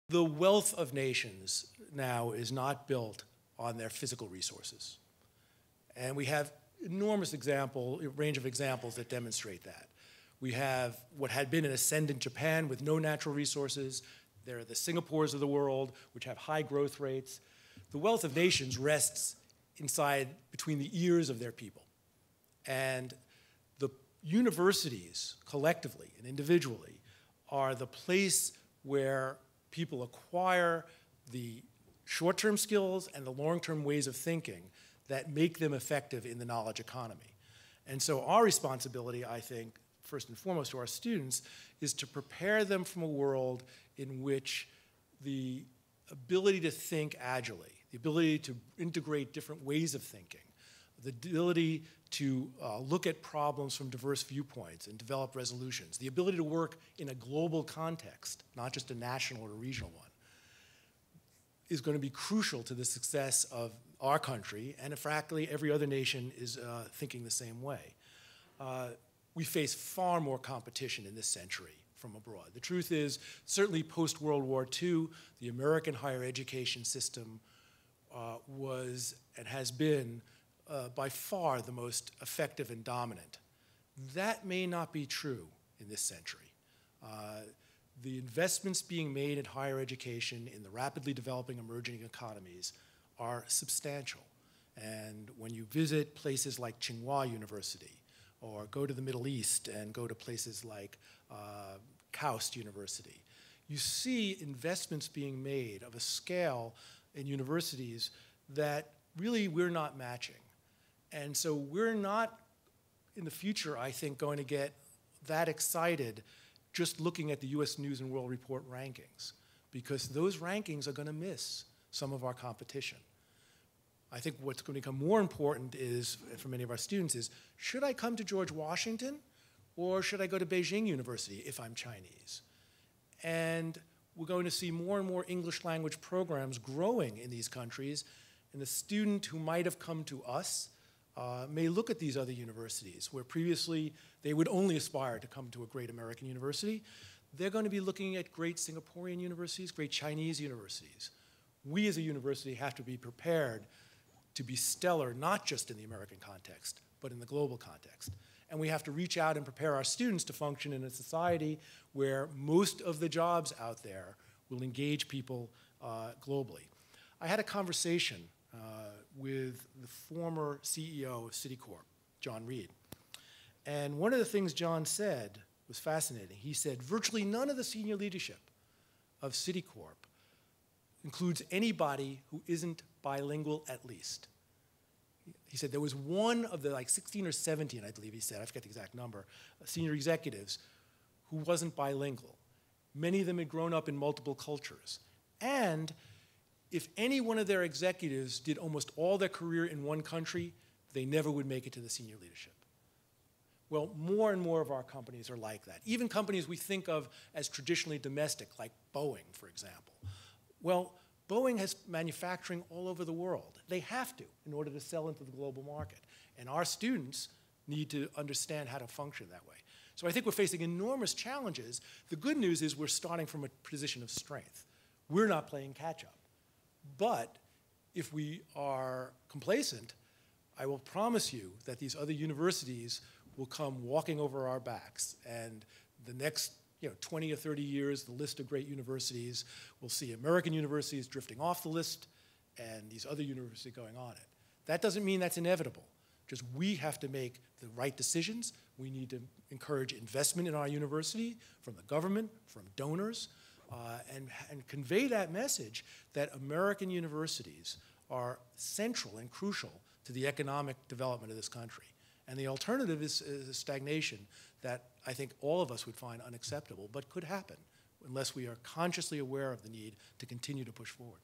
The wealth of nations now is not built on their physical resources. And we have enormous range of examples that demonstrate that. We have what had been an ascendant Japan with no natural resources. There are the Singapores of the world, which have high growth rates. The wealth of nations rests between the ears of their people. And the universities, collectively and individually, are the place where people acquire the short-term skills and the long-term ways of thinking that make them effective in the knowledge economy. And so our responsibility, I think, first and foremost to our students, is to prepare them from a world in which the ability to think agilely, the ability to integrate different ways of thinking, the ability to look at problems from diverse viewpoints and develop resolutions, the ability to work in a global context, not just a national or a regional one, is going to be crucial to the success of our country, and frankly, every other nation is thinking the same way. We face far more competition in this century from abroad. The truth is, certainly post-World War II, the American higher education system was and has been by far the most effective and dominant. That may not be true in this century. The investments being made in higher education in the rapidly developing emerging economies are substantial. And when you visit places like Tsinghua University, or go to the Middle East and go to places like KAUST University, you see investments being made of a scale in universities that really we're not matching. And so we're not, in the future, I think, going to get that excited just looking at the US News and World Report rankings, because those rankings are going to miss some of our competition. I think what's going to become more important is, for many of our students, is should I come to George Washington or should I go to Beijing University if I'm Chinese? And we're going to see more and more English language programs growing in these countries, and the student who might have come to us may look at these other universities where previously they would only aspire to come to a great American university. They're going to be looking at great Singaporean universities, great Chinese universities. We as a university have to be prepared to be stellar, not just in the American context, but in the global context. And we have to reach out and prepare our students to function in a society where most of the jobs out there will engage people globally. I had a conversation with the former CEO of Citicorp, John Reed. And one of the things John said was fascinating. He said, virtually none of the senior leadership of Citicorp includes anybody who isn't bilingual at least. He said there was one of the 16 or 17, I believe he said, I forget the exact number, senior executives who wasn't bilingual. Many of them had grown up in multiple cultures. And if any one of their executives did almost all their career in one country, they never would make it to the senior leadership. Well, more and more of our companies are like that. Even companies we think of as traditionally domestic, like Boeing, for example. Well, Boeing has manufacturing all over the world. They have to in order to sell into the global market. And our students need to understand how to function that way. So I think we're facing enormous challenges. The good news is we're starting from a position of strength. We're not playing catch up. But if we are complacent, I will promise you that these other universities will come walking over our backs. And the next 20 or 30 years, the list of great universities, we'll see American universities drifting off the list and these other universities going on it. That doesn't mean that's inevitable. Just we have to make the right decisions. We need to encourage investment in our university from the government, from donors, and convey that message that American universities are central and crucial to the economic development of this country. And the alternative is a stagnation that I think all of us would find unacceptable, but could happen unless we are consciously aware of the need to continue to push forward.